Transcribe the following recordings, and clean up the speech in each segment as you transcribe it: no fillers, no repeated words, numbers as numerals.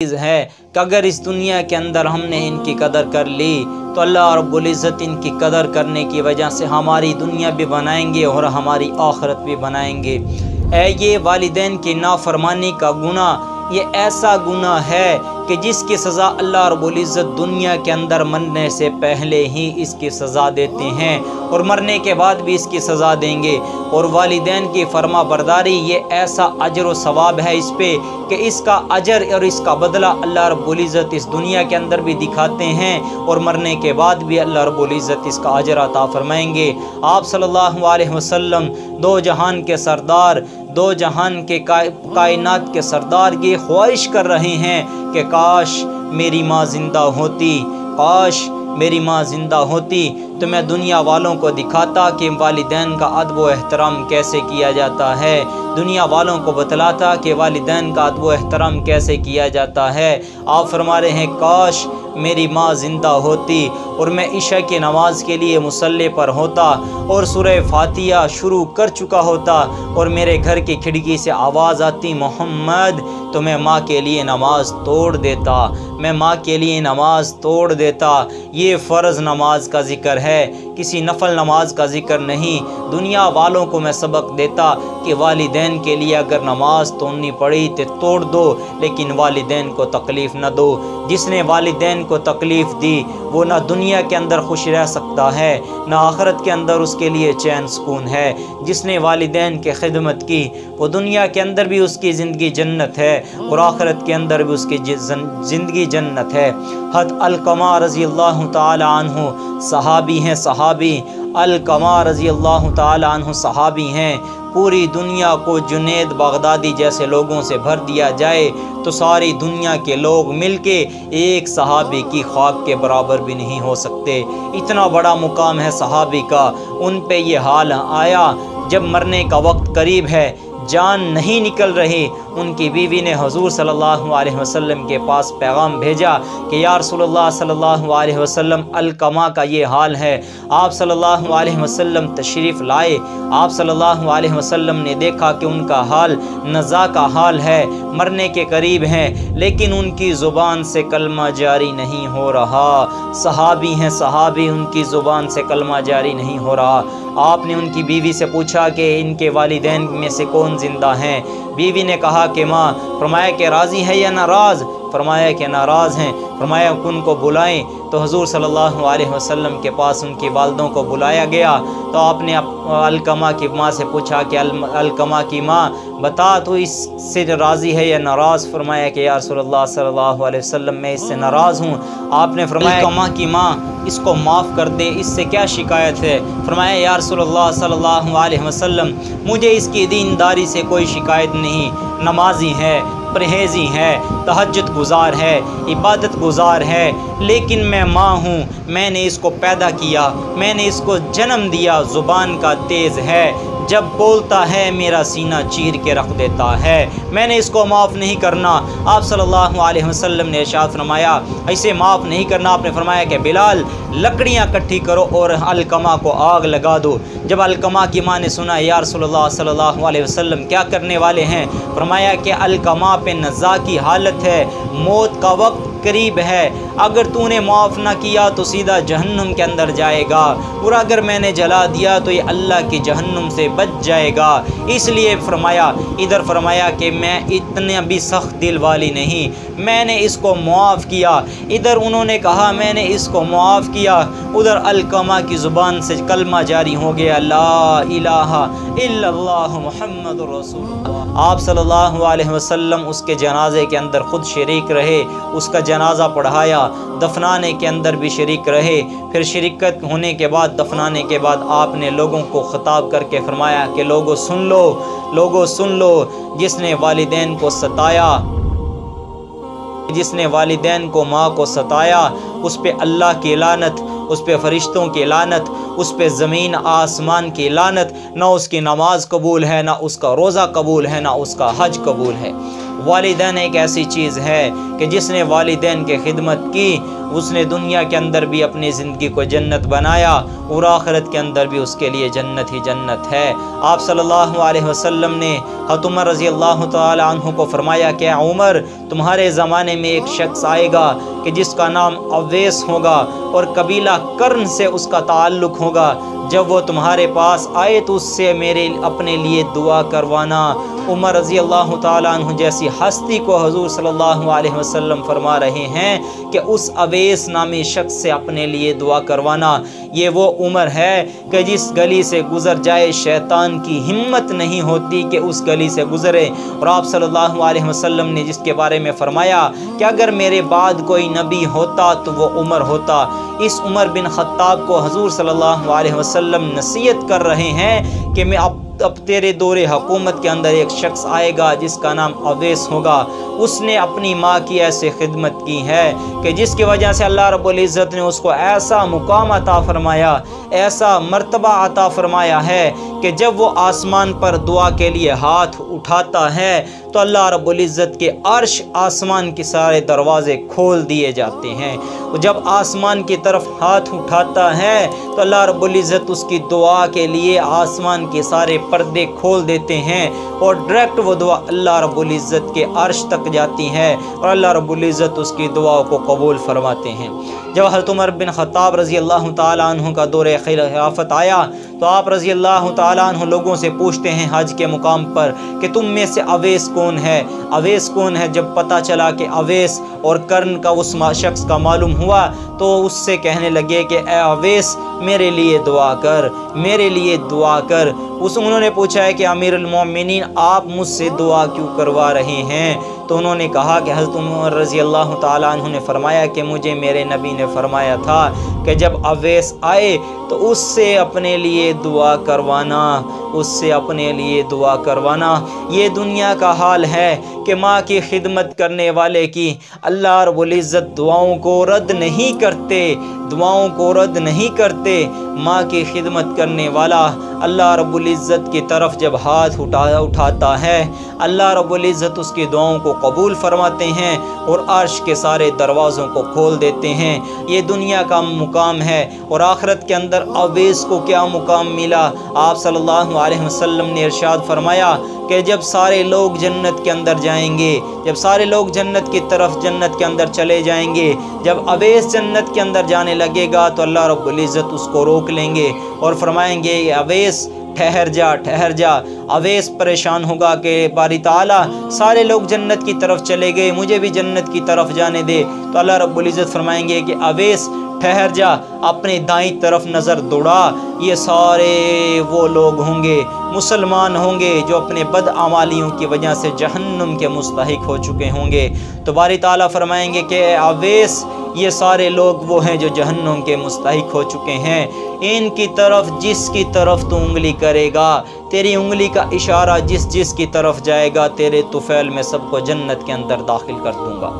چیز ہے کہ اگر اس دنیا کے اندر ہم نے ان کی قدر کر لی تو اللہ رب العزت ان کی قدر کرنے کی وجہ سے ہماری دنیا بھی بنائیں گے اور ہماری آخرت بھی بنائیں گے۔ یہ والدین کی نافرمانی کا گناہ یہ ایسا گناہ ہے کہ جس کی سزا اللہ رب العزت دنیا کے اندر مرنے سے پہلے ہی اس کی سزا دیتے ہیں اور مرنے کے بعد بھی اس کی سزا دیں گے۔ اور والدین کی فرما برداری یہ ایسا اجر و ثواب ہے اس پہ کہ اس کا اجر اور اس کا بدلہ اللہ رب العزت اس دنیا کے اندر بھی دکھاتے ہیں اور مرنے کے بعد بھی اللہ رب العزت اس کا اجر عطا فرمائیں گے۔ آپ صلی اللہ علیہ وسلم دو جہان کے سردار، دو جہان کے کائنات کے سردار یہ خواہش کر رہے ہیں کہ کاش میری ماں زندہ ہوتی، کاش میری ماں زندہ ہوتی تو میں دنیا والوں کو دکھاتا کہ والدین کا ادب و احترام کیسے کیا جاتا ہے، دنیا والوں کو بتلاتا کہ والدین کا ادب و احترام کیسے کیا جاتا ہے۔ آپ فرما رہے ہیں کاش میری ماں زندہ ہوتی اور میں عشاء کی نماز کے لیے مصلی پر ہوتا اور سورہ فاتحہ شروع کر چکا ہوتا اور میرے گھر کی کھڑکی سے آواز آتی محمد، تو میں ماں کے لیے نماز توڑ دیتا، میں ماں کے لیے نماز توڑ دیتا۔ یہ فرض نماز کا ذکر ہے، کسی نفل نماز کا ذکر نہیں۔ دنیا والوں کو میں سبق دیتا کہ والدین کے لیے اگر نماز توڑنی پڑی تو توڑ دو، لیکن والدین کو تکلیف نہ دو۔ جس نے والدین کو تکلیف دی وہ نہ دنیا کے اندر خوش رہ سکتا ہے نہ آخرت کے اندر اس کے لیے چین سکون ہے۔ جس نے والدین کی خدمت کی وہ دنیا کے اندر بھی اس کی زندگی جنت ہے اور آخرت کے اندر بھی اس کی زندگی جنت ہے۔ حضرت علقمہ رضی اللہ تعالی عنہ صحابی ہیں، صحابی علقمہ رضی اللہ تعالی عنہ صحابی ہیں۔ پوری دنیا کو جنید بغدادی جیسے لوگوں سے بھر دیا جائے تو ساری دنیا کے لوگ مل کے ایک صحابی کی خاک کے برابر بھی نہیں ہو سکتے۔ اتنا بڑا مقام ہے صحابی کا۔ ان پہ یہ حال آیا جب مرنے کا وقت قریب ہے، جان نہیں نکل رہی، ان کی بیوی نے حضور صلی اللہ علیہ وسلم کے پاس پیغام بھیجا کہ یا رسول اللہ صلی اللہ علیہ وسلم علقمہ کا یہ حال ہے۔ آپ صلی اللہ علیہ وسلم تشریف لائے، آپ صلی اللہ علیہ وسلم نے دیکھا کہ ان کا حال نزا کا حال ہے، مرنے کے قریب ہیں، لیکن ان کی زبان سے کلمہ جاری نہیں ہو رہا۔ صحابی ہیں، صحابی، ان کی زبان سے کلمہ جاری نہیں ہو رہا۔ آپ نے ان کی بیوی سے پوچھا کہ ان کے والدین میں سے کون زندہ ہیں؟ بیوی نے کہا کہ ماں۔ فرمایا کہ راضی ہے یا ناراض؟ فرمایا کہ ناراض ہیں۔ فرمایا کہ ان کو بلائیں۔ تو حضور صلی اللہ علیہ وسلم کے پاس ان کی والدوں کو بلایا گیا تو آپ نے علقمہ کی ماں سے پوچھا کہ علقمہ کی ماں بتا تو اس سے راضی ہے یا ناراض؟ فرمایا کہ یا رسول اللہ صلی اللہ علیہ وسلم میں اس سے ناراض ہوں۔ آپ نے فرمایا علقمہ کی ماں اس کو معاف کر دے، اس سے کیا شکایت ہے؟ فرمایا یا رسول اللہ صلی اللہ علیہ وسلم مجھے اس کی دینداری سے کوئی شکایت نہیں، نمازی ہے، پرہیزی ہے، تہجد گزار ہے، عبادت گزار ہے، لیکن میں ماں ہوں، میں نے اس کو پیدا کیا، میں نے اس کو جنم دیا، زبان کا تیز ہے، جب بولتا ہے میرا سینہ چیر کے رکھ دیتا ہے، میں نے اس کو معاف نہیں کرنا۔ آپ صلی اللہ علیہ وسلم نے ارشاد فرمایا ایسے معاف نہیں کرنا۔ آپ نے فرمایا کہ بلال لکڑیاں اکٹھی کرو اور علقمہ کو آگ لگا دو۔ جب علقمہ کی ماں نے سنا یا رسول اللہ صلی اللہ علیہ وسلم کیا کرنے والے ہیں؟ فرمایا کہ علقمہ پہ نزا کی حالت ہے، موت کا وقت قریب ہے، اگر تو نے معاف نہ کیا تو سیدھا جہنم کے اندر جائے گا، اور اگر میں نے جلا دیا تو یہ اللہ کی جہنم سے بچ جائے گا۔ اس لیے فرمایا ادھر فرمایا کہ میں اتنا بھی سخت دل والی نہیں، میں نے اس کو معاف کیا۔ ادھر انہوں نے کہا میں نے اس کو معاف کیا، ادھر علقمہ کی زبان سے کلمہ جاری ہو گیا لا الہ الا اللہ محمد رسول اللہ۔ آپ صلی اللہ علیہ وسلم اس کے جنازے کے اندر خود شریک رہے، اس کا جنازہ پڑھایا، دفنانے کے اندر بھی شریک رہے۔ پھر شرکت ہونے کے بعد دفنانے کے بعد آپ نے لوگوں کو خطاب کر کے فرمایا کہ لوگوں سن لو، لوگوں سن لو، جس نے والدین کو ستایا، جس نے والدین کو ماں کو ستایا اس پہ اللہ کی لعنت، اس پہ فرشتوں کی لعنت، اس پہ زمین آسمان کی لعنت، نہ اس کی نماز قبول ہے، نہ اس کا روزہ قبول ہے، نہ اس کا حج قبول ہے۔ والدین ایک ایسی چیز ہے کہ جس نے والدین کی خدمت کی اس نے دنیا کے اندر بھی اپنی زندگی کو جنت بنایا اور آخرت کے اندر بھی اس کے لیے جنت ہی جنت ہے۔ آپ صلی اللہ علیہ وسلم نے حضرت عمر رضی اللہ تعالی عنہ کو فرمایا کہ عمر، تمہارے زمانے میں ایک شخص آئے گا کہ جس کا نام اویس ہوگا اور قبیلہ کرن سے اس کا تعلق ہوگا، جب وہ تمہارے پاس آئے تو اس سے میرے اپنے لیے دعا کروانا۔ عمر رضی اللہ تعالیٰ عنہ جیسی ہستی کو حضور صلی اللہ علیہ وسلم فرما رہے ہیں کہ اس اویس نامی شخص سے اپنے لیے دعا کروانا۔ یہ وہ عمر ہے کہ جس گلی سے گزر جائے شیطان کی ہمت نہیں ہوتی کہ اس گلی سے گزرے، اور آپ صلی اللہ علیہ وسلم نے جس کے بارے میں فرمایا کہ اگر میرے بعد کوئی نبی ہوتا تو وہ عمر ہوتا۔ اس عمر بن خطاب کو حضور صلی اللہ علیہ وسلم نصیحت کر رہے ہیں کہ میں اب تیرے دور حکومت کے اندر ایک شخص آئے گا جس کا نام اویس ہوگا، اس نے اپنی ماں کی ایسے خدمت کی ہے کہ جس کی وجہ سے اللہ رب العزت نے اس کو ایسا مقام عطا فرمایا، ایسا مرتبہ عطا فرمایا ہے کہ جب وہ آسمان پر دعا کے لیے ہاتھ اٹھاتا ہے تو اللہ رب العزت کے عرش آسمان کے سارے دروازے کھول دیے جاتے ہیں۔ جب آسمان کی طرف ہاتھ اٹھاتا ہے تو اللہ رب العزت اس کی دعا کے لیے آسمان کے سارے پردے کھول دیتے ہیں اور ڈائریکٹ وہ دعا اللہ رب العزت کے عرش تک جاتی ہے اور اللہ رب العزت اس کی دعا کو قبول فرماتے ہیں۔ جب حضرت عمر بن خطاب رضی اللہ تعالیٰ عنہ کا دور خلافت آیا تو آپ رضی اللہ تعالیٰ عنہ لوگوں سے پوچھتے ہیں حج کے مقام پر کہ تم میں سے اویس کون ہے، اویس کون ہے؟ جب پتہ چلا کہ اویس اور کرن کا اس شخص کا معلوم ہوا تو اس سے کہنے لگے کہ اے اویس میرے لیے دعا کر، میرے لیے دعا کر۔ انہوں نے پوچھا ہے کہ امیر المومنین آپ مجھ سے دعا کیوں کروا رہے ہیں؟ تو انہوں نے کہا کہ حضرت عمر رضی اللہ تعالیٰ عنہ نے فرمایا کہ مجھے میرے نبی نے فرمایا تھا کہ جب اویس آئے تو اس سے اپنے لیے دعا کروانا، اس سے اپنے لیے دعا کروانا۔ یہ دنیا کا حال ہے کہ ماں کی خدمت کرنے والے کی اللہ رب العزت دعاؤں کو رد نہیں کرتے، دعاؤں کو رد نہیں کرتے۔ ماں کی خدمت کرنے والا اللہ رب العزت کی طرف جب ہاتھ اٹھاتا ہے اللہ رب العزت اس کی دعاؤں کو قبول فرماتے ہیں اور عرش کے سارے دروازوں کو کھول دیتے ہیں۔ یہ دنیا کا مقام ہے اور آخرت کے اندر اویس کو کیا مقام ملا؟ آپ صلی اللہ علیہ وسلم نے ارشاد فرمایا کہ جب سارے لوگ جنت کے اندر جائیں گے، جب سارے لوگ جنت کی طرف جنت کے اندر چلے جائیں گے، جب اویس جنت کے اندر جانے لگے گا تو اللہ رب العزت اس کو روک لیں گے اور فرمائیں گے اویس ٹھہر جا، ٹھہر جا۔ اویس پریشان ہوگا کہ باری تعالیٰ سارے لوگ جنت کی طرف چلے گئے، مجھے بھی جنت کی طرف جانے دے۔ تو اللہ رب العزت فرمائیں گے کہ اویس ٹھہر جا، اپنے دائیں طرف نظر دوڑا، یہ سارے وہ لوگ ہوں گے، مسلمان ہوں گے جو اپنے بدعمالیوں کی وجہ سے جہنم کے مستحق ہو چکے ہوں گے۔ تو باری تعالیٰ فرمائیں گے کہ اے اویس یہ سارے لوگ وہ ہیں جو جہنم کے مستحق ہو چکے ہیں، ان کی طرف جس کی طرف تو انگلی کرے گا، تیری انگلی کا اشارہ جس کی طرف جائے گا تیرے طفیل میں سب کو جنت کے اندر داخل کر دوں گا۔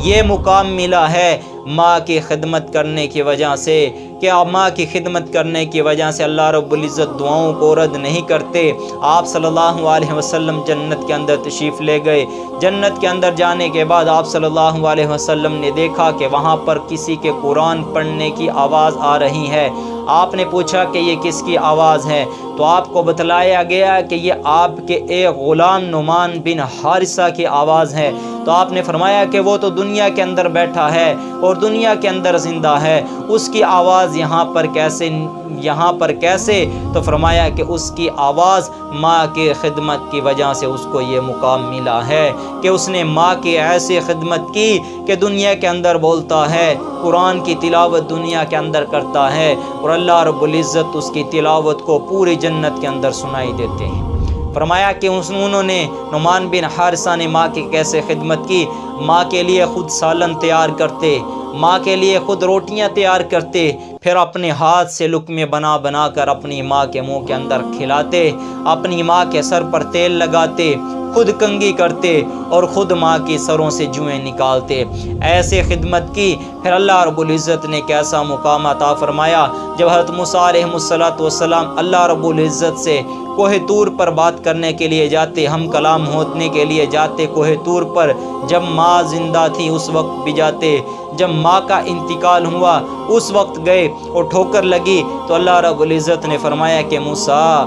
یہ مقام ملا ہے ماں کی خدمت کرنے کی وجہ سے کہ ماں کی خدمت کرنے کی وجہ سے اللہ رب العزت دعاؤں کو رد نہیں کرتے۔ آپ صلی اللہ علیہ وسلم جنت کے اندر تشریف لے گئے۔ جنت کے اندر جانے کے بعد آپ صلی اللہ علیہ وسلم نے دیکھا کہ وہاں پر کسی کے قرآن پڑھنے کی آواز آ رہی ہے۔ آپ نے پوچھا کہ یہ کس کی آواز ہے؟ تو آپ کو بتلایا گیا کہ یہ آپ کے ایک غلام نعمان بن حارثہ کی آواز ہے۔ تو آپ نے فرمایا کہ وہ تو دنیا کے اندر بیٹھا ہے اور دنیا کے اندر زندہ ہے، اس کی آواز یہاں پر کیسے؟ تو فرمایا کہ اس کی آواز ماں کی خدمت کی وجہ سے اس کو یہ مقام ملا ہے کہ اس نے ماں کی ایسی خدمت کی کہ دنیا کے اندر بولتا ہے، قرآن کی تلاوت دنیا کے اندر کرتا ہے اور اللہ رب العزت اس کی تلاوت کو پوری جنت کے اندر سنائی دیتے ہیں۔ فرمایا کہ انہوں نے نعمان بن حارثہ نے ماں کی کیسے خدمت کی، ماں کے لیے خود سالن تیار کرتے، ماں کے لیے خود روٹیاں تیار کرتے، پھر اپنے ہاتھ سے لقمے بنا کر اپنی ماں کے منہ کے اندر کھلاتے، اپنی ماں کے سر پر تیل لگاتے، خود کنگھی کرتے اور خود ماں کی سروں سے جوئیں نکالتے۔ ایسے خدمت کی، پھر اللہ رب العزت نے کیسا مقام عطا فرمایا جب حضرت موسیٰ علیہ السلام اللہ رب العزت سے کوہ طور پر بات کرنے کے لیے جاتے، ہم کلام ہونے کے لیے جاتے کوہ طور پر۔ جب ماں زندہ تھی اس وقت بھی جاتے، جب ماں کا انتقال ہوا اس وقت گئے اور ٹھوکر لگی تو اللہ رب العزت نے فرمایا کہ موسیٰ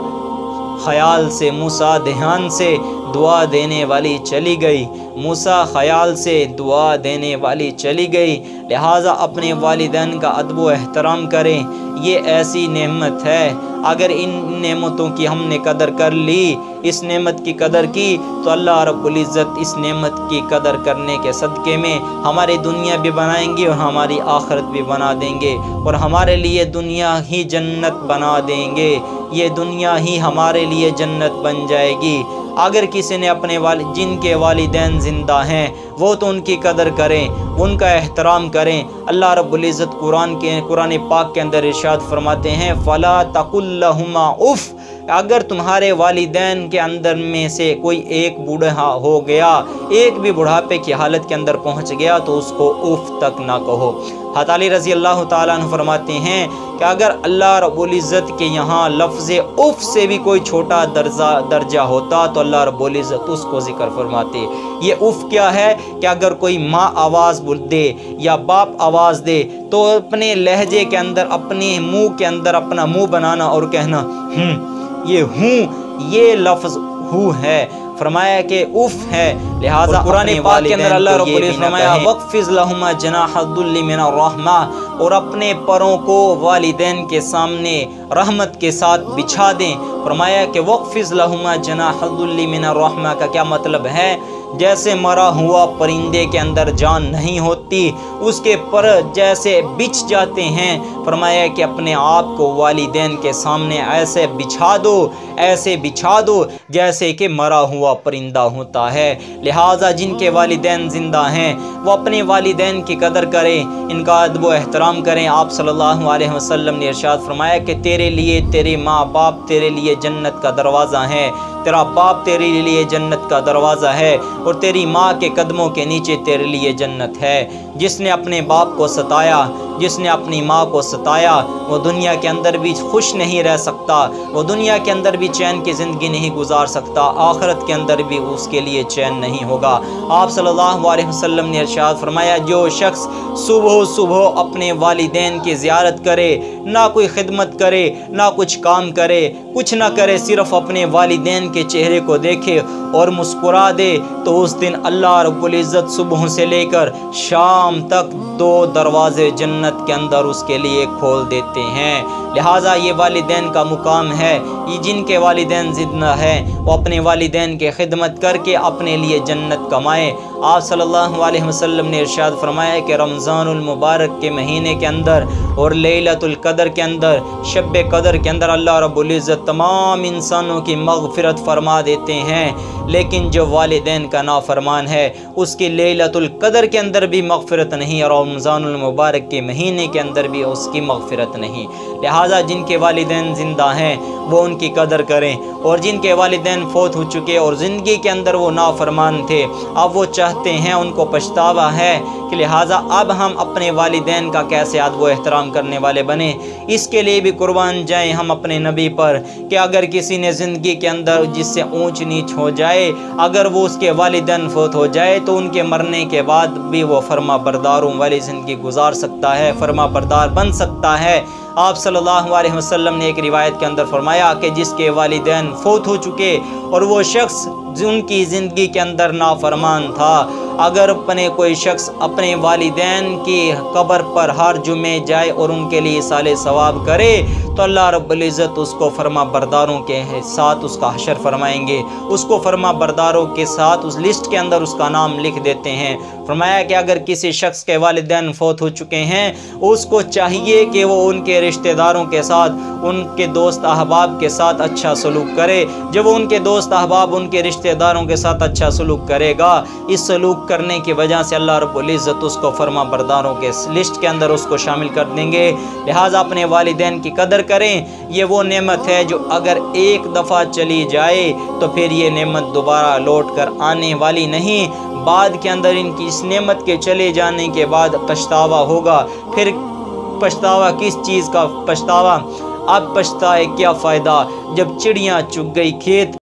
خیال سے، موسیٰ دھیان سے دعا دینے والی چلی گئی، موسیٰ خیال سے دعا دینے والی چلی گئی۔ لہٰذا اپنے والدین کا ادب و احترام کریں، یہ ایسی نعمت ہے، اگر ان نعمتوں کی ہم نے قدر کر لی، اس نعمت کی قدر کی، تو اللہ رب العزت اس نعمت کی قدر کرنے کے صدقے میں ہماری دنیا بھی بنائیں گے اور ہماری آخرت بھی بنا دیں گے، اور ہمارے لیے دنیا ہی جنت بنا دیں گے، یہ دنیا ہی ہمارے لیے جنت بن جائے گی۔ اگر کسی نے اپنے جن کے والدین زندہ ہیں وہ تو ان کی قدر کریں، ان کا احترام کریں۔ اللہ رب العزت قرآن پاک کے اندر ارشاد فرماتے ہیں فَلَا تَقُلْ لَهُمَا اُف، اگر تمہارے والدین کے اندر میں سے کوئی ایک بوڑھا ہو گیا، ایک بھی بڑھاپے کی حالت کے اندر پہنچ گیا تو اس کو اف تک نہ کہو۔ حضرت علی رضی اللہ تعالیٰ عنہ فرماتے ہیں کہ اگر اللہ رب العزت کے یہاں لفظ اف سے بھی کوئی چھوٹا درجہ ہوتا تو اللہ رب العزت اس کو ذکر فرماتے۔ یہ اف کیا ہے کہ اگر کوئی ماں آواز دے یا باپ آواز دے تو اپنے لہجے کے اندر، اپنے منہ کے اندر اپنا منہ بنانا اور کہنا یہ لفظ ہو ہے، فرمایا کہ اف ہے۔ لہٰذا قرآن پاک کے اندر اللہ رب العزت نے فرمایا وَاخْفِضْ لَهُمَا جَنَاحَ الذُّلِّ مِنَ الرَّحْمَةِ، اور اپنے پروں کو والدین کے سامنے رحمت کے ساتھ بچھا دیں۔ فرمایا کہ وَاخْفِضْ لَهُمَا جَنَاحَ الذُّلِّ مِنَ الرَّحْمَةِ کا کیا مطلب ہے؟ جیسے مرا ہوا پرندے کے اندر جان نہیں ہوتی، اس کے پر جیسے بچھ جاتے ہیں، فرمایا کہ اپنے آپ کو والدین کے سامنے ایسے بچھا دو، ایسے بچھا دو جیسے کہ مرا ہوا پرندہ ہوتا ہے۔ لہٰذا جن کے والدین زندہ ہیں وہ اپنے والدین کی قدر کریں، ان کا ادب و احترام کریں۔ آپ صلی اللہ علیہ وسلم نے ارشاد فرمایا کہ تیرے لیے تیرے ماں باپ تیرے لیے جنت کا دروازہ ہے، تیرا باپ تیرے لیے جنت کا دروازہ ہے، اور تیری ماں کے قدموں کے نیچے تیرے لیے جنت ہے۔ جس نے اپنے باپ کو ستایا، جس نے اپنی ماں کو ستایا، وہ دنیا کے اندر بھی خوش نہیں رہ سکتا، وہ دنیا کے اندر بھی چین کی زندگی نہیں گزار سکتا، آخرت کے اندر بھی اس کے لیے چین نہیں ہوگا۔ آپ صلی اللہ علیہ وسلم نے ارشاد فرمایا جو شخص صبح اپنے والدین کی زیارت کرے، نہ کوئی خدمت کرے، نہ کچھ کام کرے، کچھ نہ کرے، صرف اپنے والدین کے چہرے کو دیکھے اور مسکرا دے، تو اس دن اللہ رب العزت صبح سے لے کر شام تک 2 دروازے جنت کے اندر اس کے لیے کھول دیتے ہیں۔ لہٰذا یہ والدین کا مقام ہے، یہ جن کے والدین زندہ ہیں وہ اپنے والدین کی خدمت کر کے اپنے لیے جنت کمائیں۔ آپ صلی اللہ علیہ وسلم نے ارشاد فرمایا کہ رمضان المبارک کے مہینے کے اندر اور لیلۃ القدر کے اندر، شب قدر کے اندر اللہ رب العزت تمام انسانوں کی مغفرت فرما دیتے ہیں، لیکن جو والدین کا نافرمان ہے اس کی لیلۃ القدر کے اندر بھی مغفرت نہیں اور رمضان المبارک کے مہینے کے اندر بھی اس کی مغفرت نہیں۔ لہٰذا جن کے والدین زندہ ہیں وہ ان کی قدر کریں، اور جن کے والدین فوت ہو چکے اور زندگی کے اندر وہ نافرمان تھے، اب وہ چاہتے ہیں، ان کو پچھتاوا ہے کہ لہٰذا اب ہم اپنے والدین کا کیسے ادب و احترام کرنے والے بنیں۔ اس کے لیے بھی قربان جائیں ہم اپنے نبی پر کہ اگر کسی نے زندگی کے اندر جس سے اونچ نیچ ہو جائے، اگر وہ اس کے والدین فوت ہو جائے تو ان کے مرنے کے بعد بھی وہ فرما برداروں والی زندگی گزار سکتا ہے، فرما بردار بن سکتا ہے۔ آپ صلی اللہ علیہ وسلم نے ایک روایت کے اندر فرمایا کہ جس کے والدین فوت ہو چکے اور وہ شخص ان کی زندگی کے اندر نافرمان تھا، اگر کوئی شخص اپنے والدین کی قبر پر ہر جمعے جائے اور ان کے لیے اصال ثواب کرے تو اللہ رب العزت اس کو فرما برداروں کے ساتھ اس کا حشر فرمائیں گے، اس کو فرما برداروں کے ساتھ اس لسٹ کے اندر اس کا نام لکھ دیتے ہیں۔ فرمایا کہ اگر کسی شخص کے والدین فوت ہو چکے ہیں اس کو چاہیے کہ وہ ان کے رشتہ داروں کے ساتھ، ان کے دوست احباب کے ساتھ اچھا سلوک کرے۔ جب وہ ان کے دوست احباب ان کے رشتہ داروں کے ساتھ اچھا سلوک کرے گا، اس سلوک کرنے کی وجہ سے اللہ رب العزت اس کو فرما برداروں کے لسٹ کے اندر اس کو شامل کر دیں گے۔ لہٰذا اپنے والدین کی قدر کریں، یہ وہ نعمت ہے جو اگر ایک دفعہ چلی جائے تو پھر یہ نعمت دوبارہ لوٹ کر آنے والی نہیں۔ بعد کے اندر ان کی اس نعمت کے چلے جانے کے بعد پچھتاوا ہوگا۔ پھر پچھتاوا کس چیز کا پچھتاوا؟ اب پچھتائے کیا فائدہ جب چڑیاں چگ گئی کھیت